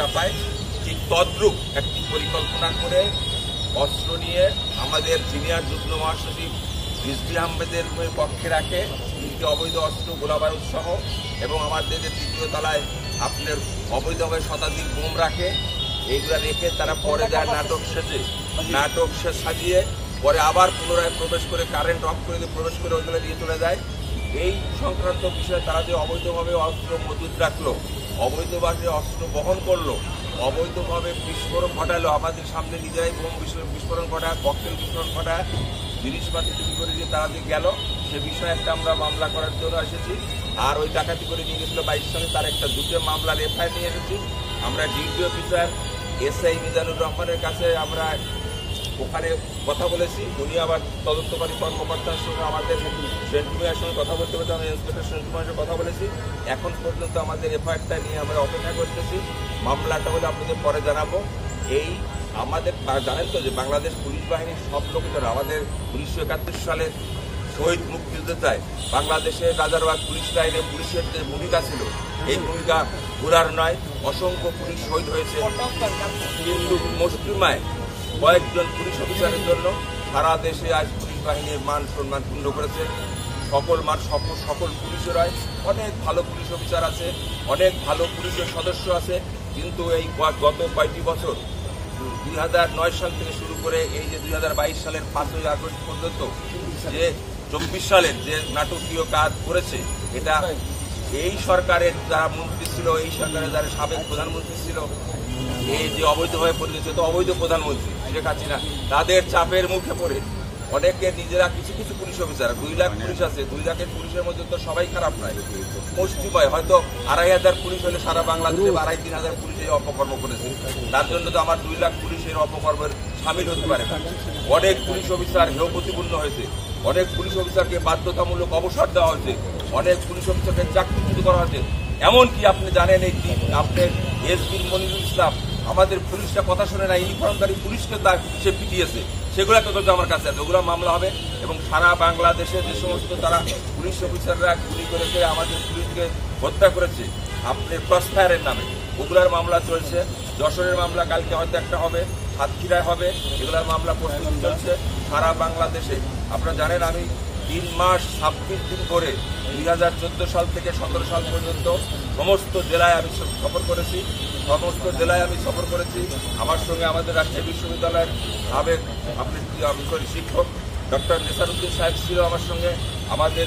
চাপায়, ঠিক তদ্রূপ একটি পরিকল্পনা করে অস্ত্র নিয়ে আমাদের সিনিয়র যুগ্ম মহাসচিব রিজভী আহমেদের পক্ষে রাখে 3টি অবৈধ অস্ত্র, গোলাবারুদ সহ, এবং আমাদের যে 3য় তলায় আপনার অবৈধভাবে শতাধিক বোম রাখে। এইগুলা রেখে তারা পরে যায় নাটক সাজিয়ে পরে আবার পুনরায় প্রবেশ করে কারেন্ট অফ করে দিয়ে প্রবেশ করে ওইগুলো নিয়ে চলে যায়। এই সংক্রান্ত বিষয়ে তারা যে অবৈধভাবে অস্ত্র মজুদ রাখলো, অবৈধভাবে অস্ত্র বহন করলো, অবৈধভাবে বিস্ফোরণ ঘটালো, আমাদের সামনে নিজেরাই বোম বিস্ফোরণ ঘটায়, ককটেল বিস্ফোরণ ঘটায়, জিনিসপাতি চুরি করে দিয়ে তারা যে গেল, সে বিষয়ে একটা আমরা মামলা করার জন্য এসেছি। আর ওই ডাকাতি করে নিয়ে গেছিল 22 সালে, তার একটা 2টো মামলার এফআইআর নিয়ে এসেছি। আমরা ডিউটি অফিসার এসআই মিজানুর রহমানের কাছে আমরা ওখানে কথা বলেছি। উনি আবার তদন্তকারী কর্মকর্তার সঙ্গে আমাদের সেন্টুমিয়ার সঙ্গে কথা বলতে বলতে আমরা ইন্সপেক্টর সেন্টুমিয়ার সঙ্গে কথা বলেছি। এখন পর্যন্ত আমাদের এফআইআরটা নিয়ে আমরা অপেক্ষা করতেছি। মামলাটা হলে আপনাদের পরে জানাবো। এই আমাদের জানেন তো যে বাংলাদেশ পুলিশ বাহিনীর সব লোকজন আমাদের 1971 সালে শহীদ মুক্তিযোদ্ধায় বাংলাদেশের রাজারবাগ পুলিশ লাইনে পুলিশের যে ভূমিকা ছিল, এই ভূমিকা ঘোরার নয়। অসংখ্য পুলিশ শহীদ হয়েছে, কিন্তু মুষ্টিমায় কয়েকজন পুলিশ অফিসারের জন্য সারা দেশে আজ পুলিশ বাহিনীর মান সম্মান পূর্ণ করেছে। সকল পুলিশেরাই অনেক ভালো পুলিশ অফিসার আছে, অনেক ভালো পুলিশের সদস্য আছে, কিন্তু এই গত কয়েকটি বছর 2009 সাল থেকে শুরু করে এই যে 2022 সালের 5ই আগস্ট পর্যন্ত যে 24 সালের যে নাটকীয় কাজ করেছে, এটা এই সরকারের যারা মন্ত্রী ছিল, এই সরকারের যারা সাবেক প্রধানমন্ত্রী ছিল, এই যে অবৈধভাবে পরিচিত অবৈধ প্রধানমন্ত্রী শেখ হাসিনা, তাদের চাপের মুখে পড়ে অনেকে নিজেরা কিছু পুলিশ অফিসার, 2 লাখ পুলিশ আছে, 2 লাখের পুলিশের মধ্যে তো সবাই খারাপ নয়, মুষ্টিময় হয়তো 2500 পুলিশ হলে সারা বাংলাদেশে 2500-3000 পুলিশ এই অপকর্ম করেছে। তার জন্য তো আমার 2 লাখ পুলিশের অপকর্মের সামিল হতে পারে না। অনেক পুলিশ অফিসার হেয় প্রতিপন্ন হয়েছে, অনেক পুলিশ অফিসারকে বাধ্যতামূলক অবসর দেওয়া হয়েছে, অনেক পুলিশ অফিসারকে চাকরিচ্যুত করা হয়েছে। এমনকি আপনি জানেন এই আপনার এসপি মনিরুল ইসলাম আমাদের পুলিশটা কথা শুনে না, ইউনিফর্মধারী পুলিশকে সে পিটিয়েছে, সেগুলো তদন্ত আমার কাছে আছে, ওগুলো মামলা হবে। এবং সারা বাংলাদেশে যে সমস্ত তারা পুলিশ অফিসাররা গুলি করেছে, আমাদের পুলিশকে হত্যা করেছে আপনার ক্রসফায়ারের নামে, ওগুলার মামলা চলছে। যশোরের মামলা কালকে হয়তো একটা হবে, সাতক্ষীরায় হবে, এগুলার মামলা প্রস্তুতি চলছে সারা বাংলাদেশে। আপনারা জানেন আমি 3 মাস 26 দিন ধরে 2014 সাল থেকে 17 সাল পর্যন্ত সমস্ত জেলায় আমি সফর করেছি। আমার সঙ্গে আমাদের রাজশাহী বিশ্ববিদ্যালয়ের সাবেক শিক্ষক ডক্টর নেসারউদ্দিন সাহেব ছিল আমার সঙ্গে, আমাদের